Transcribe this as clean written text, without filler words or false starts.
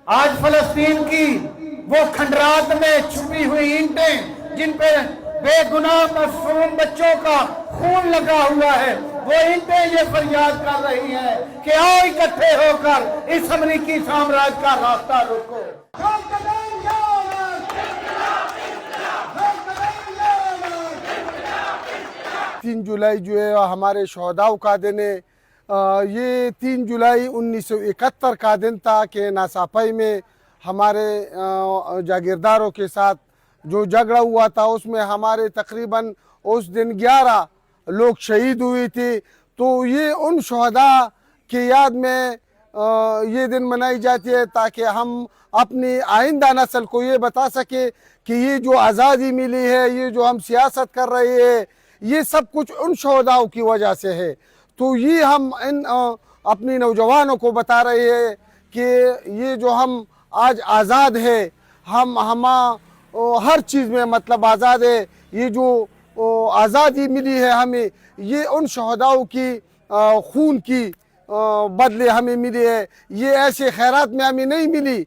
آج فلسطین کی وہ کھنڈرات میں چھپی ہوئی اینٹیں جن پہ بے گناہ معصوم بچوں کا خون لگا ہوا ہے، وہ اینٹیں یہ فریاد کر رہی ہیں کہ آؤ اکٹھے ہو کر اس امریکی سامراج کا راستہ روکو۔ 3 جولائی جو ہے ہمارے شہداء کا دن ہے۔ یہ 3 جولائی 1971 کا دن تھا کہ ناصافئی میں ہمارے جاگیرداروں کے ساتھ جو جھگڑا ہوا تھا، اس میں ہمارے تقریباً اس دن 11 لوگ شہید ہوئے تھے۔ تو یہ ان شہداء کی یاد میں یہ دن منائی جاتی ہے تاکہ ہم اپنی آئندہ نسل کو یہ بتا سکیں کہ یہ جو آزادی ملی ہے، یہ جو ہم سیاست کر رہے ہیں، یہ سب کچھ ان شہداء کی وجہ سے ہے۔ تو یہ ہم اپنی نوجوانوں کو بتا رہے ہیں کہ یہ جو ہم آج آزاد ہے، ہم ہر چیز میں مطلب آزاد ہے، یہ جو آزادی ملی ہے ہمیں، یہ ان شہداء کی خون کی بدلے ہمیں ملی ہے، یہ ایسے خیرات میں ہمیں نہیں ملی۔